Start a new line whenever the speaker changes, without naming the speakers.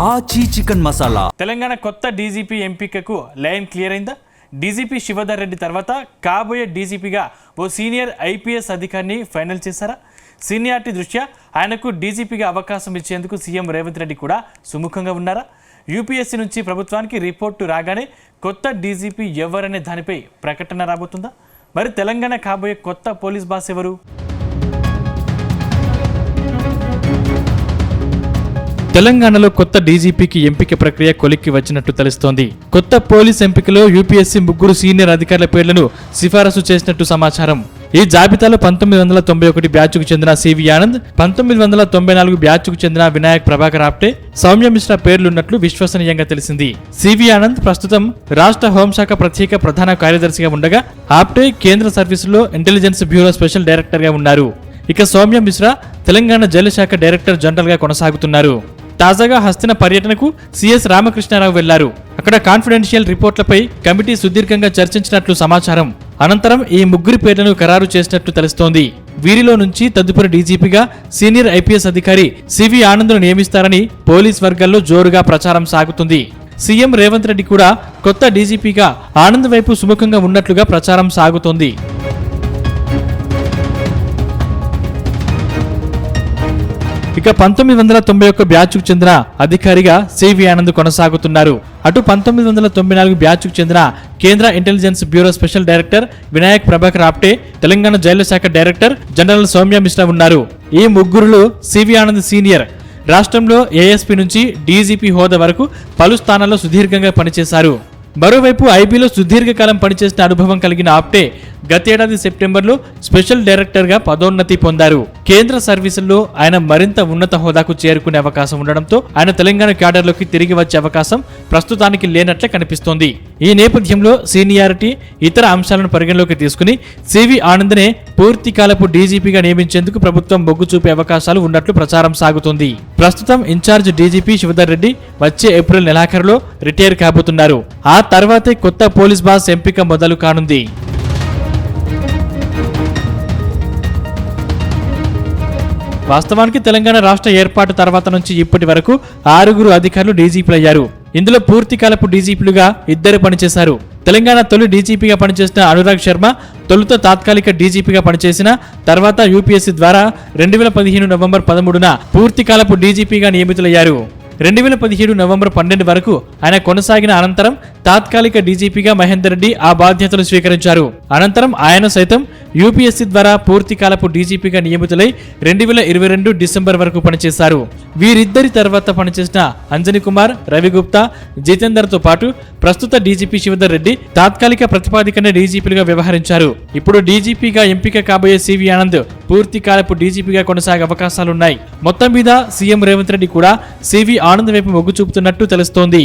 ఆచి చికెన్ మసాలా.
తెలంగాణ కొత్త డీజీపీ ఎంపికకు లైన్ క్లియర్ అయిందా? డీజీపీ శివధర్ రెడ్డి తర్వాత కాబోయే డీజీపీగా ఓ సీనియర్ ఐపీఎస్ అధికారిని ఫైనల్ చేశారా? సీనియారిటీ దృష్ట్యా ఆయనకు డీజీపీగా అవకాశం ఇచ్చేందుకు సీఎం రేవంత్ రెడ్డి కూడా సుముఖంగా ఉన్నారా? యూపీఎస్సీ నుంచి ప్రభుత్వానికి రిపోర్టు రాగానే కొత్త డీజీపీ ఎవరనే దానిపై ప్రకటన రాబోతుందా? మరి తెలంగాణ కాబోయే కొత్త పోలీస్ బాస్ ఎవరు? తెలంగాణలో కొత్త డీజీపీకి ఎంపిక ప్రక్రియ కొలిక్కి వచ్చినట్టు తెలుస్తోంది. కొత్త పోలీస్ ఎంపికలో యూపీఎస్సీ 3 సీనియర్ అధికారుల పేర్లను సిఫారసు చేసినట్టు సమాచారం. ఈ జాబితాలో 1991 బ్యాచ్కు చెందిన సివి ఆనంద్, 1994 బ్యాచ్కు చెందిన వినాయక్ ప్రభాకర్ ఆప్టే, సౌమ్య మిశ్రా పేర్లున్నట్లు విశ్వసనీయంగా తెలిసింది. సివి ఆనంద్ ప్రస్తుతం రాష్ట్ర హోంశాఖ ప్రత్యేక ప్రధాన కార్యదర్శిగా ఉండగా, ఆప్టే కేంద్ర సర్వీసులో ఇంటెలిజెన్స్ బ్యూరో స్పెషల్ డైరెక్టర్గా ఉన్నారు. ఇక సౌమ్య మిశ్రా తెలంగాణ జైలు శాఖ డైరెక్టర్ జనరల్గా కొనసాగుతున్నారు. తాజాగా హస్తిన పర్యటనకు సిఎస్ రామకృష్ణారావు వెళ్లారు. అక్కడ కాన్ఫిడెన్షియల్ రిపోర్ట్లపై కమిటీ సుదీర్ఘంగా చర్చించినట్లు సమాచారం. అనంతరం ఈ 3 పేర్లను ఖరారు చేసినట్లు తెలుస్తోంది. వీరిలో నుంచి తదుపరి డీజీపీగా సీనియర్ ఐపీఎస్ అధికారి సివి ఆనంద్ను నియమిస్తారని పోలీస్ వర్గాల్లో జోరుగా ప్రచారం సాగుతుంది. సీఎం రేవంత్ రెడ్డి కూడా కొత్త డీజీపీగా ఆనంద్ వైపు సుముఖంగా ఉన్నట్లుగా ప్రచారం సాగుతోంది. ఇక 1991 బ్యాచ్కు చెందిన అధికారిగా సివి ఆనంద్ కొనసాగుతున్నారు. అటు 1994 బ్యాచ్కు చెందిన కేంద్ర intelligence bureau special director Vinayak Prabhakar Apte, Telangana jail శాఖ డైరెక్టర్ జనరల్ సౌమ్య మిశ్రా ఉన్నారు. ఈ 3లో సివి ఆనంద్ సీనియర్. రాష్ట్రంలో ఏఎస్పీ నుంచి డీజీపీ హోదా వరకు పలు స్థానాల్లో సుదీర్ఘంగా పనిచేశారు. మరోవైపు ఐబీలో సుదీర్ఘకాలం పనిచేసిన అనుభవం కలిగిన ఆప్టే గతేడాది సెప్టెంబర్లో స్పెషల్ డైరెక్టర్గా పదోన్నతి పొందారు. కేంద్ర సర్వీసుల్లో ఆయన మరింత ఉన్నత హోదాకు చేరుకునే అవకాశం ఉండడంతో ఆయన తెలంగాణ క్యాడర్లోకి తిరిగి వచ్చే అవకాశం ప్రస్తుతానికి లేనట్లే కనిపిస్తోంది. ఈ నేపథ్యంలో సీనియారిటీ, ఇతర అంశాలను పరిగణలోకి తీసుకుని సివి ఆనంద్నే పూర్తికాలపు డీజీపీగా నియమించేందుకు ప్రభుత్వం మొగ్గు చూపే అవకాశాలు ఉన్నట్లు ప్రచారం సాగుతోంది. ప్రస్తుతం ఇన్ఛార్జ్ డీజీపీ శివధర్ రెడ్డి వచ్చే ఏప్రిల్ నెలాఖరులో రిటైర్ కాబోతున్నారు. ఆ తర్వాతే కొత్త పోలీస్ బాస్ ఎంపిక మొదలు కానుంది. వాస్తవానికి తెలంగాణ రాష్ట్ర ఏర్పాటు తర్వాత నుంచి ఇప్పటి వరకు 6 అధికారులు డీజీపీలయ్యారు. ఇందులో పూర్తికాలపు డీజీపీలుగా 2 పనిచేశారు. తెలంగాణ తొలి డీజీపీగా పనిచేసిన అనురాగ్ శర్మ తొలుత తాత్కాలిక డీజీపీగా పనిచేసిన తర్వాత యూపీఎస్సీ ద్వారా 2015 నవంబర్ 13న పూర్తికాలపు డీజీపీగా నియమితులయ్యారు. 2017 నవంబర్ 12 వరకు ఆయన కొనసాగిన అనంతరం తాత్కాలిక డీజీపీగా మహేందర్ రెడ్డి ఆ బాధ్యతలు స్వీకరించారు. అనంతరం ఆయన సైతం యూపీఎస్సీ ద్వారా పూర్తికాలపు డీజీపీగా నియమితులై 2022 డిసెంబర్ వరకు పనిచేశారు. వీరిద్దరి తర్వాత పనిచేసిన అంజనీ కుమార్, రవి గుప్తా, జితేందర్తో పాటు ప్రస్తుత డీజీపీ శివధర్ రెడ్డి తాత్కాలిక ప్రతిపాదికనే డీజీపీలుగా వ్యవహరించారు. ఇప్పుడు డీజీపీగా ఎంపిక కాబోయే సివి ఆనంద్ పూర్తికాలపు డీజీపీగా కొనసాగే అవకాశాలున్నాయి. మొత్తం మీద సీఎం రేవంత్ రెడ్డి కూడా సివి ఆనంద్ వైపు మొగ్గు చూపుతున్నట్టు తెలుస్తోంది.